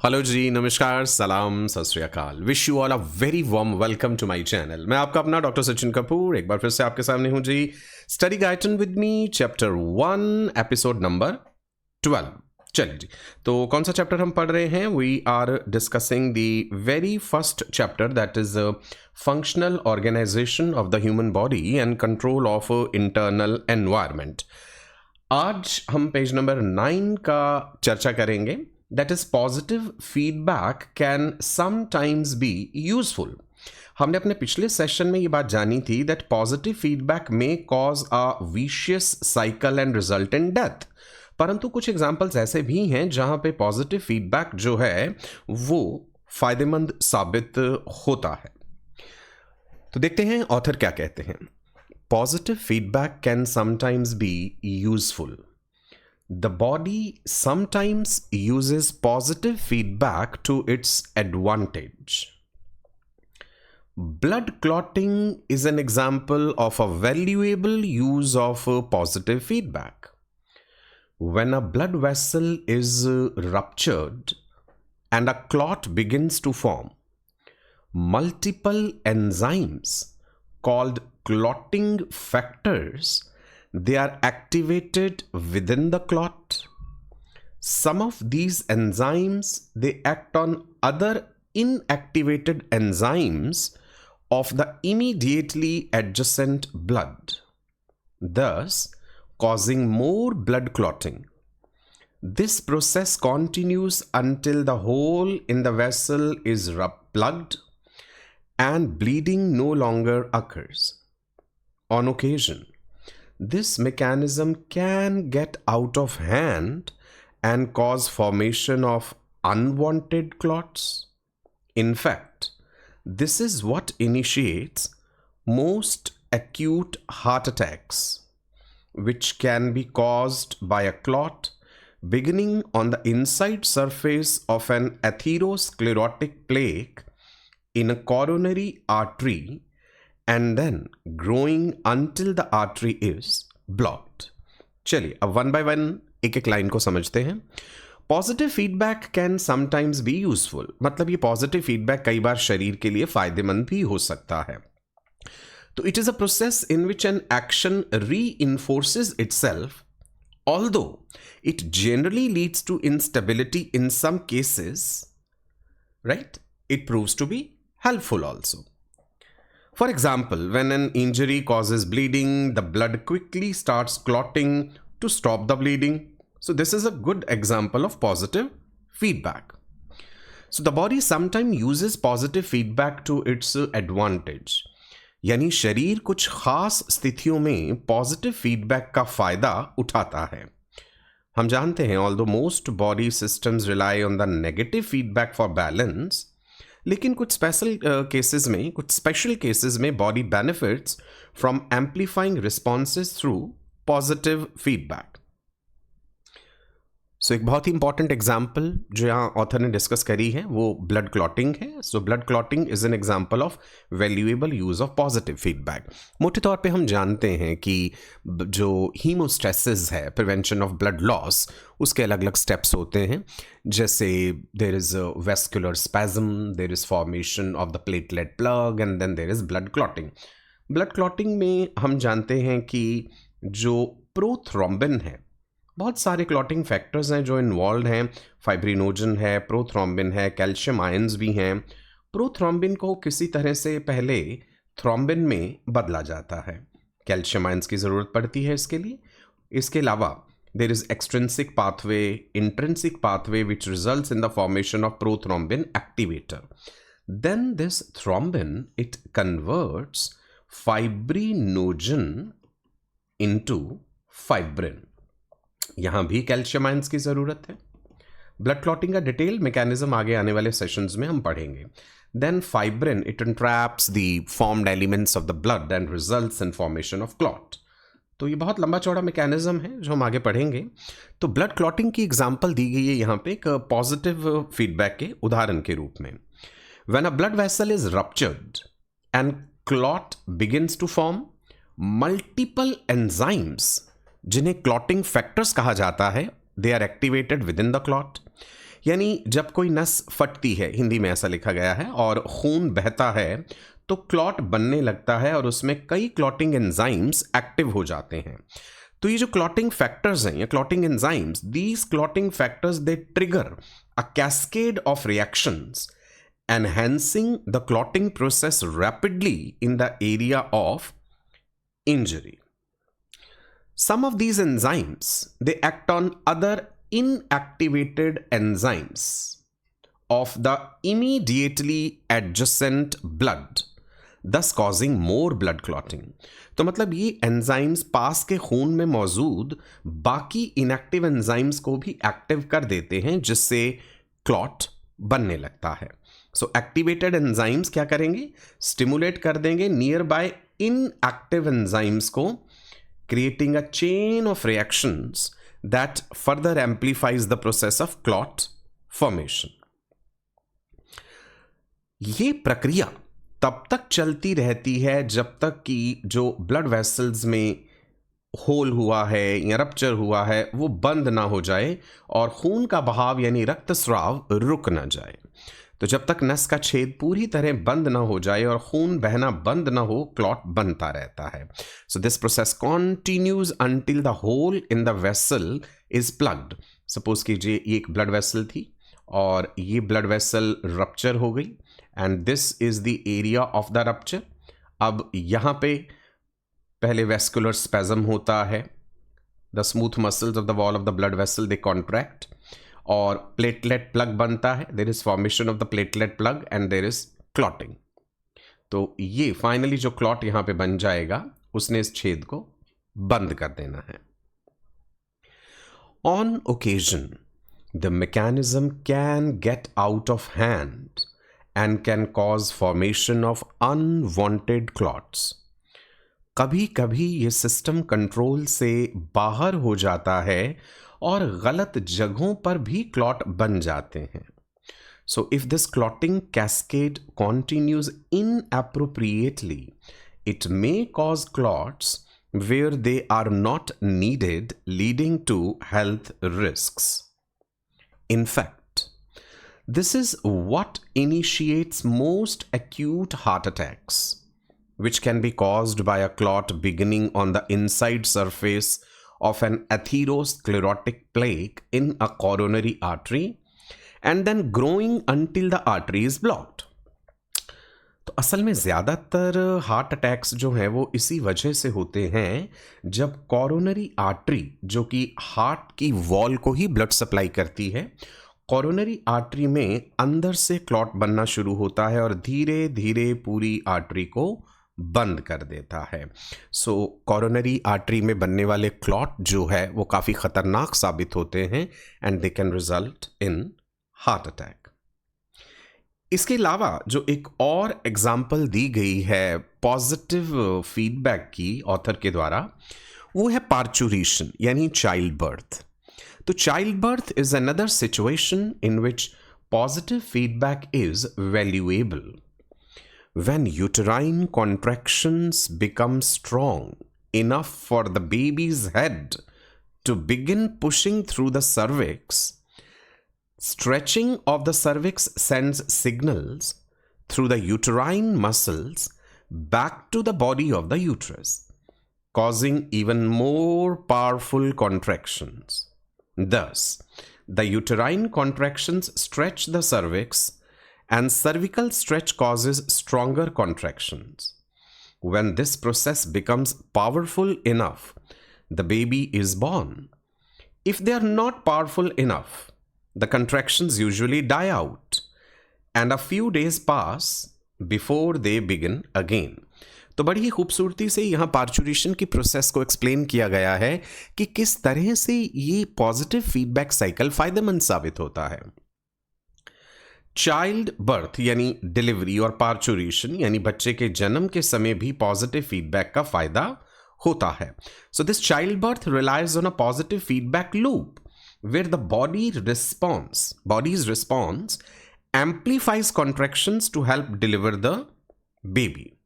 Hello जी, नमस्कार, सलाम, Sat Sri Akal. Wish you all a very warm welcome to my channel. मैं आपका अपना डॉक्टर सचिन कपूर एक बार फिर से आपके सामने हूं जी। Study guidance with me, chapter 1, episode number 12। चलिए जी, तो कौन सा चैप्टर हम पढ़ रहे हैं? We are discussing the very first chapter, that is functional organisation of the human body and control of internal environment. आज हम पेज नंबर 9 का चर्चा करेंगे। That is positive feedback can sometimes be useful. हमने अपने पिछले सेशन में ये बात जानी थी दैट पॉजिटिव फीडबैक में cause a vicious cycle and result in death. परंतु कुछ एग्जाम्पल्स ऐसे भी हैं जहां पे पॉजिटिव फीडबैक जो है वो फायदेमंद साबित होता है। तो देखते हैं ऑथर क्या कहते हैं। Positive feedback can sometimes be useful. The body sometimes uses positive feedback to its advantage. Blood clotting is an example of a valuable use of positive feedback. When a blood vessel is ruptured and a clot begins to form, multiple enzymes called clotting factors, they are activated within the clot. Some of these enzymes, they act on other inactivated enzymes of the immediately adjacent blood, thus causing more blood clotting. This process continues until the hole in the vessel is plugged and bleeding no longer occurs. On occasion, this mechanism can get out of hand and cause formation of unwanted clots. In fact, this is what initiates most acute heart attacks, which can be caused by a clot beginning on the inside surface of an atherosclerotic plaque in a coronary artery and then growing until the artery is blocked. चलिए अब one by one एक एक line को समझते हैं। Positive feedback can sometimes be useful, मतलब ये positive feedback कई बार शरीर के लिए फायदेमंद भी हो सकता है। तो it is a process in which an action reinforces itself, although it generally leads to instability in some cases, right? It proves to be helpful also. For example, when an injury causes bleeding, the blood quickly starts clotting to stop the bleeding. So this is a good example of positive feedback. So the body sometimes uses positive feedback to its advantage. यानी शरीर कुछ खास स्थितियों में positive feedback का फायदा उठाता है। हम जानते हैं although most body systems rely on the negative feedback for balance, लेकिन कुछ स्पेशल केसेस में body benefits from amplifying responses through positive feedback. So एक बहुत ही इंपॉर्टेंट एग्जाम्पल जो यहाँ ऑथर ने डिस्कस करी है वो ब्लड क्लॉटिंग है। So blood clotting is an example of valuable use of positive feedback. मोटे तौर पे हम जानते हैं कि जो हीमोस्टैसिस है, प्रिवेंशन ऑफ ब्लड लॉस, उसके अलग अलग स्टेप्स होते हैं। जैसे there is vascular spasm, there is formation of the platelet plug and then there is blood clotting. Blood clotting में हम जानते हैं कि जो प्रोथ्रोम्बिन है, बहुत सारे क्लॉटिंग फैक्टर्स हैं जो इन्वॉल्व हैं। फाइब्रिनोजन है, प्रोथ्रोम्बिन है, कैल्शियम आयंस भी हैं। प्रोथ्रोम्बिन को किसी तरह से पहले थ्रोम्बिन में बदला जाता है, कैल्शियम आयंस की ज़रूरत पड़ती है इसके लिए। इसके अलावा there is extrinsic pathway, intrinsic pathway which results in the formation of prothrombin activator. Then this thrombin it converts fibrinogen into fibrin. यहां भी कैल्शियम आयंस की जरूरत है। ब्लड क्लॉटिंग का डिटेल मैकेनिज्म आगे आने वाले सेशंस में हम पढ़ेंगे। Then fibrin it entraps the formed elements of the blood and results in formation of clot. तो ये बहुत लंबा चौड़ा मैकेनिज्म है जो हम आगे पढ़ेंगे। तो ब्लड क्लॉटिंग की एग्जांपल दी गई है यहाँ पे एक पॉजिटिव फीडबैक के उदाहरण के रूप में। When a blood vessel is ruptured and clot begins to form, multiple enzymes जिन्हें क्लॉटिंग फैक्टर्स कहा जाता है, they are activated within the clot. यानी जब कोई नस फटती है, हिंदी में ऐसा लिखा गया है, और खून बहता है तो क्लॉट बनने लगता है और उसमें कई क्लॉटिंग एंजाइम्स एक्टिव हो जाते हैं। तो ये जो क्लॉटिंग फैक्टर्स हैं या clotting enzymes, these clotting factors they trigger a cascade of reactions enhancing the clotting process rapidly in the area of injury. Some of these enzymes, they act on other inactivated enzymes of the immediately adjacent blood, thus causing more blood clotting. तो मतलब ये enzymes पास के खून में मौजूद बाकी inactive enzymes को भी एक्टिव कर देते हैं, जिससे क्लॉट बनने लगता है। सो एक्टिवेटेड एंजाइम्स क्या करेंगे? स्टिमुलेट कर देंगे नियर बाय इनएक्टिव एंजाइम्स को, creating a chain of reactions that further amplifies the process of clot formation. ये प्रक्रिया तब तक चलती रहती है जब तक कि जो ब्लड वेसल्स में होल हुआ है या रप्चर हुआ है वो बंद ना हो जाए और खून का बहाव यानी रक्तस्राव रुक ना जाए। तो जब तक नस का छेद पूरी तरह बंद ना हो जाए और खून बहना बंद ना हो, क्लॉट बनता रहता है। So this process continues until the hole in the vessel is plugged. Suppose कीजिए ये एक ब्लड वेसल थी और ये ब्लड वेसल रप्चर हो गई and this is the area of the rupture. अब यहाँ पे पहले वेस्कुलर स्पेजम होता है, the smooth muscles of the wall of the blood vessel they contract और प्लेटलेट प्लग बनता है। There is formation of the platelet plug and there is clotting. तो ये फाइनली जो क्लॉट यहां पे बन जाएगा उसने इस छेद को बंद कर देना है। On occasion the mechanism can get out of hand and can cause formation of unwanted clots. कभी कभी ये सिस्टम कंट्रोल से बाहर हो जाता है और गलत जगहों पर भी क्लॉट बन जाते हैं। So if this clotting cascade continues inappropriately, it may cause clots where they are not needed, leading to health risks. In fact, this is what initiates most acute heart attacks, which can be caused by a clot beginning on the inside surface of an atherosclerotic plaque in a coronary artery and then growing until the artery is blocked. तो असल में ज़्यादातर heart attacks जो हैं वो इसी वजह से होते हैं जब कॉरोनरी आर्टरी, जो कि हार्ट की वॉल को ही ब्लड सप्लाई करती है, कॉरोनरी आर्टरी में अंदर से क्लॉट बनना शुरू होता है और धीरे धीरे पूरी आर्टरी को बंद कर देता है। सो कॉरोनरी आर्टरी में बनने वाले क्लॉट जो है वो काफ़ी ख़तरनाक साबित होते हैं and they can result in heart attack. इसके अलावा जो एक और एग्जाम्पल दी गई है पॉजिटिव फीडबैक की ऑथर के द्वारा, वो है पार्चुरेशन यानी चाइल्ड बर्थ। तो child birth is another situation in which positive feedback is valuable. When uterine contractions become strong enough for the baby's head to begin pushing through the cervix, stretching of the cervix sends signals through the uterine muscles back to the body of the uterus, causing even more powerful contractions. Thus, the uterine contractions stretch the cervix and cervical stretch causes stronger contractions. When this process becomes powerful enough, the baby is born. If they are not powerful enough, the contractions usually die out and a few days pass before they begin again. तो बड़ी ही खूबसूरती से यहाँ parturition की process को explain किया गया है कि किस तरह से ये पॉजिटिव फीडबैक साइकिल फायदेमंद साबित होता है। चाइल्ड बर्थ यानी डिलीवरी और पार्चुरेशन यानी बच्चे के जन्म के समय भी पॉजिटिव फीडबैक का फायदा होता है। So this child birth relies on a positive feedback loop where the body's response amplifies contractions to help deliver the baby.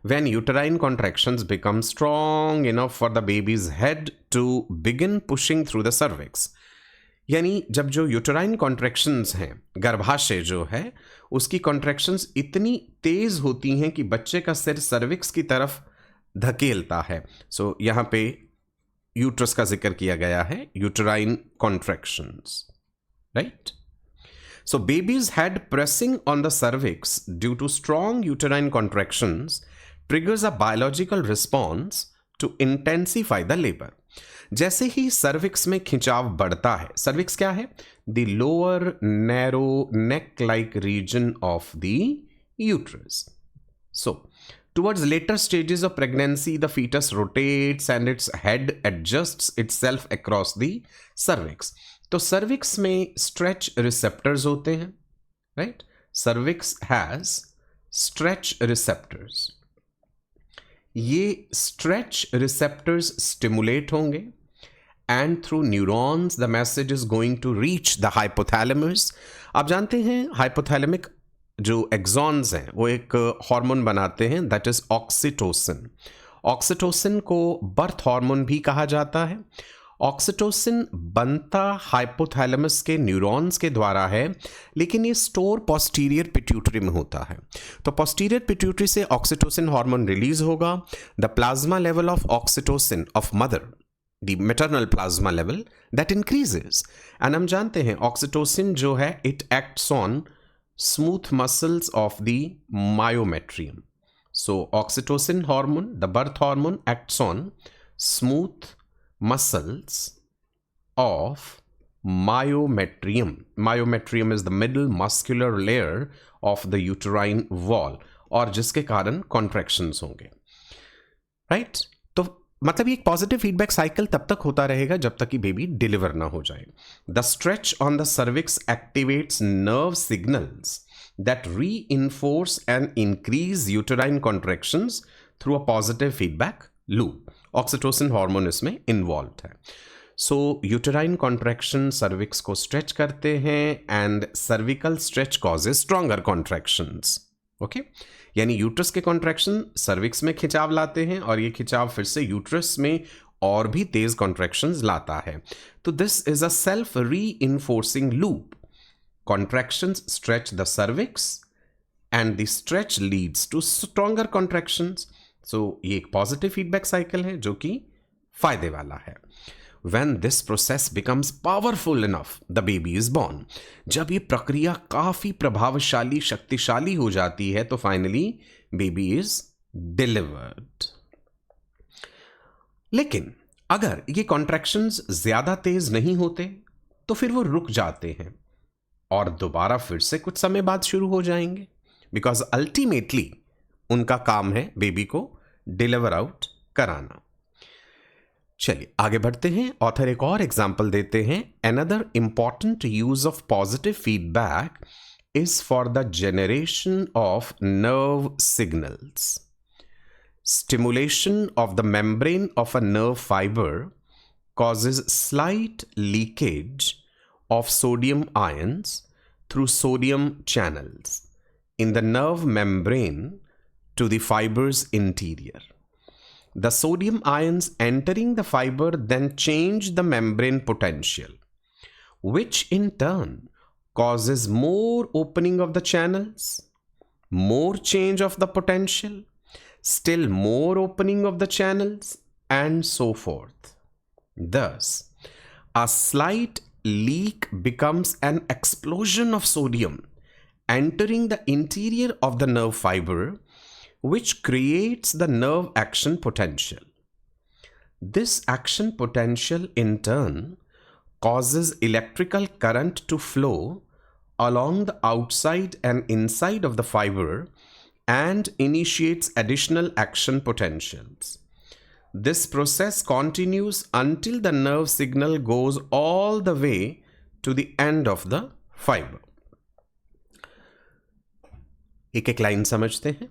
When uterine contractions become strong enough for the baby's head to begin pushing through the cervix, यानी जब जो uterine contractions हैं, गर्भाशय जो है उसकी contractions इतनी तेज होती हैं कि बच्चे का सिर सर्विक्स की तरफ धकेलता है। सो यहाँ पे यूट्रस का जिक्र किया गया है, uterine contractions, right. So baby's head pressing on the cervix due to strong uterine contractions triggers a biological response to intensify the labor. जैसे ही सर्विक्स में खिंचाव बढ़ता है, सर्विक्स क्या है? The lower narrow neck-like region of the uterus. So towards later stages of pregnancy, the fetus rotates and its head adjusts itself across the cervix. तो cervix में stretch receptors होते हैं, राइट। Cervix has stretch receptors. ये stretch receptors stimulate होंगे and through neurons the message is going to reach the hypothalamus. आप जानते हैं हाइपोथैलेमिक जो एक्सॉन्स हैं वो एक हार्मोन बनाते हैं, दैट इज ऑक्सीटोसिन। ऑक्सीटोसिन को बर्थ हार्मोन भी कहा जाता है। ऑक्सीटोसिन बनता हाइपोथैलेमस के न्यूरॉन्स के द्वारा है, लेकिन ये स्टोर पोस्टीरियर पिट्यूटरी में होता है। तो पोस्टीरियर पिट्यूटरी से ऑक्सीटोसिन हार्मोन रिलीज होगा। The plasma level of oxytocin of mother, the maternal plasma level, that increases. And हम जानते हैं ऑक्सीटोसिन जो है it acts on smooth muscles of the myometrium. So oxytocin hormone, the birth hormone, acts on smooth muscles of myometrium. Myometrium is the middle muscular layer of the uterine wall, और जिसके कारण contractions होंगे, right? तो मतलब ये एक positive feedback cycle तब तक होता रहेगा जब तक कि बेबी डिलीवर ना हो जाए। The stretch on the cervix activates nerve signals that reinforce and increase uterine contractions through a positive feedback loop. Oxytocin hormone इसमें इन्वॉल्व है। सो यूटेराइन कॉन्ट्रैक्शन सर्विक्स को स्ट्रेच करते हैं and cervical stretch causes stronger contractions. Okay, यानी uterus के contraction cervix में खिंचाव लाते हैं और ये खिंचाव फिर से यूट्रस में और भी तेज कॉन्ट्रैक्शंस लाता है। तो this is a self reinforcing loop. Contractions stretch the cervix and the stretch leads to stronger contractions. So ये एक पॉजिटिव फीडबैक साइकिल है जो कि फायदे वाला है। When this process becomes powerful enough, the baby is born. जब ये प्रक्रिया काफी प्रभावशाली, शक्तिशाली हो जाती है तो फाइनली बेबी इज डिलीवर्ड। लेकिन अगर ये कॉन्ट्रैक्शंस ज्यादा तेज नहीं होते तो फिर वो रुक जाते हैं और दोबारा फिर से कुछ समय बाद शुरू हो जाएंगे, बिकॉज अल्टीमेटली उनका काम है बेबी को डिलीवर आउट कराना। चलिए आगे बढ़ते हैं। ऑथर एक और एग्जाम्पल देते हैं। Another important use of positive feedback is for the generation of nerve signals. Stimulation of the membrane of a nerve fibre causes slight leakage of sodium ions through sodium channels in the nerve membrane to the fiber's interior. The sodium ions entering the fiber then change the membrane potential, which in turn causes more opening of the channels, more change of the potential, still more opening of the channels, and so forth. Thus, a slight leak becomes an explosion of sodium entering the interior of the nerve fiber, which creates the nerve action potential. This action potential in turn causes electrical current to flow along the outside and inside of the fiber and initiates additional action potentials. This process continues until the nerve signal goes all the way to the end of the fiber. एक एक line समझते हैं।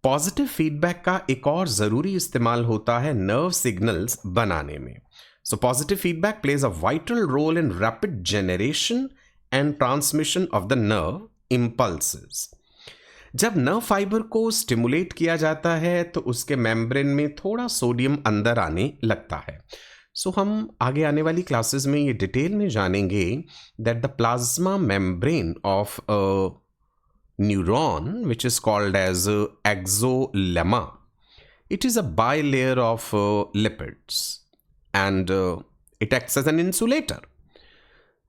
Positive feedback का एक और जरूरी इस्तेमाल होता है नर्व सिग्नल्स बनाने में। So positive feedback plays a vital role in rapid generation and transmission of the nerve impulses. जब नर्व फाइबर को स्टिमुलेट किया जाता है तो उसके मेम्ब्रेन में थोड़ा सोडियम अंदर आने लगता है। सो हम आगे आने वाली क्लासेस में ये डिटेल में जानेंगे that the plasma membrane of a neuron, which is called as exolemma, it is a bilayer of lipids and it acts as an insulator.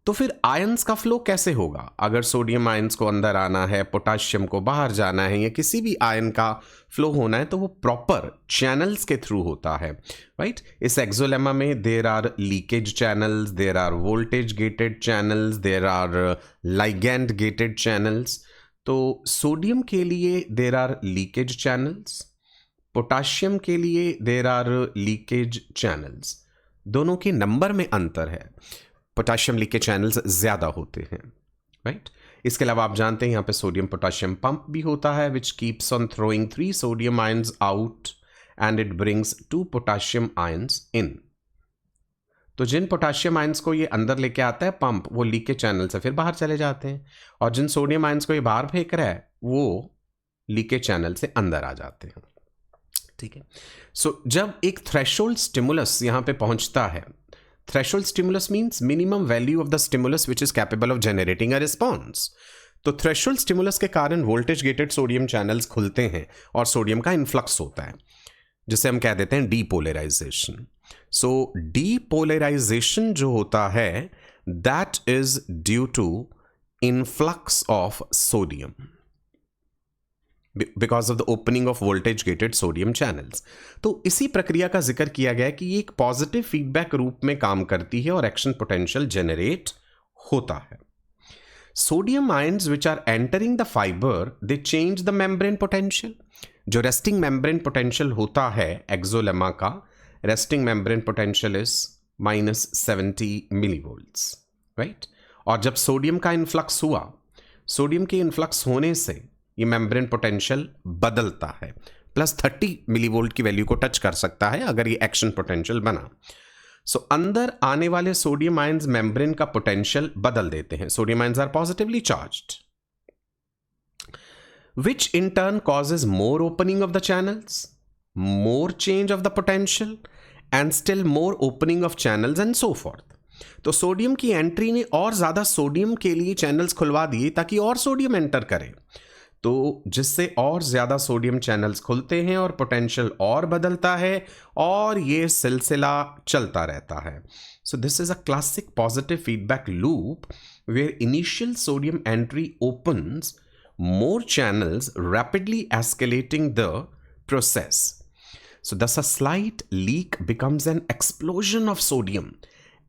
तो फिर आयंस का फ्लो कैसे होगा? अगर सोडियम आयंस को अंदर आना है, पोटाशियम को बाहर जाना है, या किसी भी आयन का फ्लो होना है, तो वो प्रॉपर चैनल्स के थ्रू होता है, राइट? इस एक्सोलेमा में there are leakage channels, there are voltage gated channels, there are ligand gated channels. तो सोडियम के लिए there are leakage channels, potassium के लिए देर आर लीकेज चैनल्स. दोनों के नंबर में अंतर है. पोटाशियम लीकेज चैनल्स ज़्यादा होते हैं, राइट? इसके अलावा आप जानते हैं यहाँ पे सोडियम पोटाशियम पंप भी होता है which keeps on throwing 3 sodium ions out and it brings 2 potassium ions in. तो जिन पोटाशियम आयंस को ये अंदर लेके आता है पंप, वो लीकेज चैनल से फिर बाहर चले जाते हैं, और जिन सोडियम आयंस को ये बाहर फेंक रहा है वो लीकेज चैनल से अंदर आ जाते हैं, ठीक है? सो जब एक थ्रेशोल्ड स्टिमुलस यहाँ पे पहुंचता है, threshold stimulus means minimum value of the stimulus which is capable of generating a response. तो थ्रेशोल्ड स्टिमुलस के कारण वोल्टेज गेटेड सोडियम चैनल्स खुलते हैं और सोडियम का इन्फ्लक्स होता है, जिसे हम कह देते हैं डीपोलराइजेशन. सो डीपोलराइजेशन जो होता है that is due to influx of sodium because of the opening of voltage gated sodium channels. तो इसी प्रक्रिया का जिक्र किया गया है कि ये एक पॉजिटिव फीडबैक रूप में काम करती है और एक्शन पोटेंशियल जनरेट होता है. Sodium ions which are entering the fiber they change the membrane potential. जो रेस्टिंग मेम्ब्रेन पोटेंशियल होता है एक्सोलेमा का, resting membrane potential is -70 millivolts, right? और जब सोडियम का इन्फ्लक्स हुआ, सोडियम के इन्फ्लक्स होने से ये मेम्ब्रेन पोटेंशियल बदलता है, +30 मिलीवोल्ट की वैल्यू को टच कर सकता है अगर ये एक्शन पोटेंशियल बना. सो अंदर आने वाले सोडियम आयंस मेम्ब्रेन का पोटेंशियल बदल देते हैं. Sodium ions are positively charged, which in turn causes more opening of the channels, more change of the potential, and still more opening of channels and so forth. तो sodium की entry ने और ज़्यादा sodium के लिए channels खुलवा दिए ताकि और सोडियम एंटर करे, तो जिससे और ज़्यादा सोडियम चैनल्स खुलते हैं और पोटेंशियल और बदलता है, और ये सिलसिला चलता रहता है. So this is a classic positive feedback loop where initial sodium entry opens more channels, rapidly escalating the process. So thus a slight leak becomes an explosion of sodium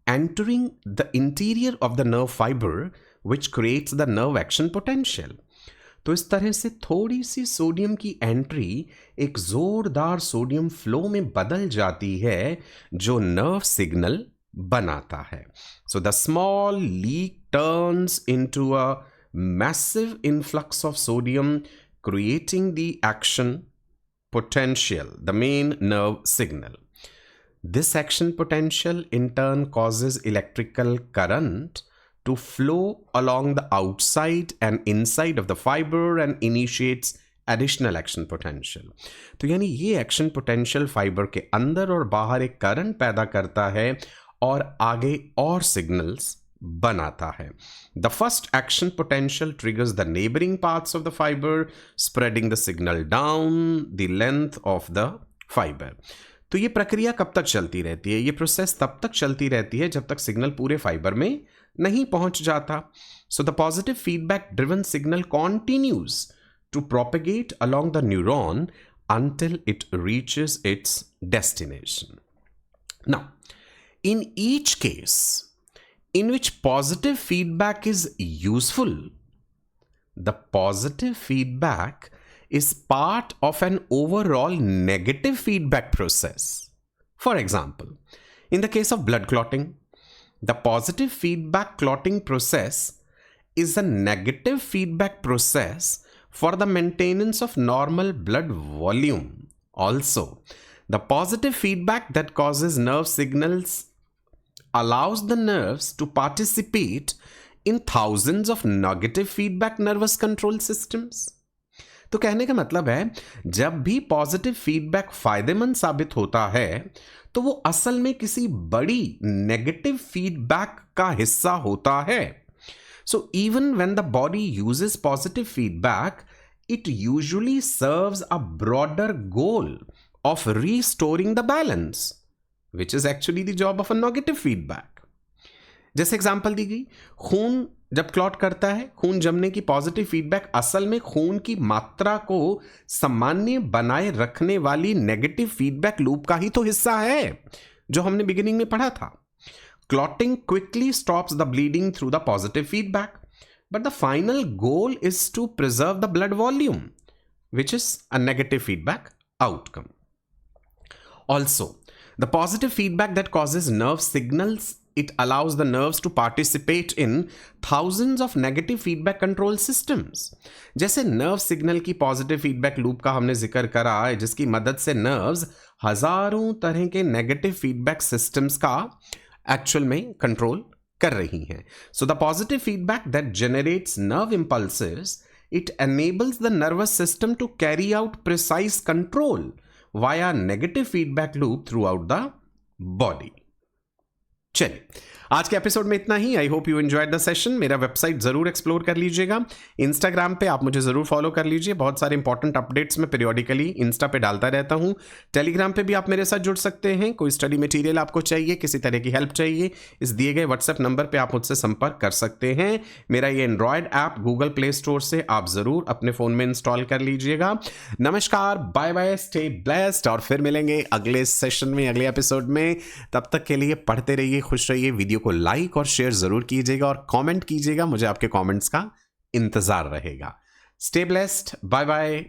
entering the interior of the nerve fiber, which creates the nerve action potential. तो इस तरह से थोड़ी C sodium की entry एक जोरदार sodium flow में बदल जाती है जो नर्व सिग्नल बनाता है. So the small leak turns into a massive influx of sodium, creating the action potential, the main nerve signal. This action potential in turn causes electrical current to flow along the outside and inside of the fiber and initiates additional action potential. तो यानी ये action potential fibre के अंदर और बाहर एक current पैदा करता है और आगे और सिग्नल्स बनाता है. The first action potential triggers the neighboring parts of the fiber, spreading the signal down the length of the fiber. तो ये प्रक्रिया कब तक चलती रहती है? ये प्रोसेस तब तक चलती रहती है जब तक सिग्नल पूरे फाइबर में नहीं पहुंच जाता. So the positive feedback driven signal continues to propagate along the neuron until it reaches its destination. Now, in each case in which positive feedback is useful, the positive feedback is part of an overall negative feedback process. For example, in the case of blood clotting, the positive feedback clotting process is a negative feedback process for the maintenance of normal blood volume. Also, the positive feedback that causes nerve signals allows the nerves to participate in thousands of negative feedback nervous control systems. तो कहने का मतलब है जब भी positive feedback फायदेमंद साबित होता है तो वो असल में किसी बड़ी नेगेटिव फीडबैक का हिस्सा होता है. So even when the body uses positive feedback, it usually serves a broader goal of restoring the balance, which is actually the job of a negative feedback. जैसे एग्जांपल दी गई, खून जब क्लॉट करता है, खून जमने की पॉजिटिव फीडबैक असल में खून की मात्रा को सामान्य बनाए रखने वाली नेगेटिव फीडबैक लूप का ही तो हिस्सा है जो हमने बिगिनिंग में पढ़ा था. Clotting quickly stops the bleeding through the positive feedback, but the final goal is to preserve the blood volume, which is a negative feedback outcome. Also, the positive feedback that causes nerve signals, it allows the nerves to participate in thousands of negative feedback control systems. जैसे nerve signal की positive feedback loop का हमने जिक्र करा है, जिसकी मदद से nerves हजारों तरह के negative feedback systems का actual में control कर रही हैं. So the positive feedback that generates nerve impulses, it enables the nervous system to carry out precise control via negative feedback loop throughout the body. चलिए, आज के एपिसोड में इतना ही. I hope you enjoyed the session. मेरा website जरूर explore कर लीजिएगा. इंस्टाग्राम पे आप मुझे जरूर फॉलो कर लीजिए. बहुत सारे इंपॉर्टेंट अपडेट्स मैं पीरियोडिकली इंस्टा पे डालता रहता हूँ. टेलीग्राम पे भी आप मेरे साथ जुड़ सकते हैं. कोई स्टडी मटेरियल आपको चाहिए, किसी तरह की हेल्प चाहिए, इस दिए गए व्हाट्सएप नंबर पर आप मुझसे संपर्क कर सकते हैं. मेरा ये Android app Google play store से आप जरूर अपने फोन में इंस्टॉल कर लीजिएगा. नमस्कार, बाय बाय, स्टे ब्लेस्ड, और फिर मिलेंगे अगले सेशन में, अगले एपिसोड में. तब तक के लिए पढ़ते रहिए, खुश रहिए. वीडियो को लाइक और शेयर जरूर कीजिएगा और कमेंट कीजिएगा. मुझे आपके कमेंट्स का इंतजार रहेगा. Stay blessed, bye bye.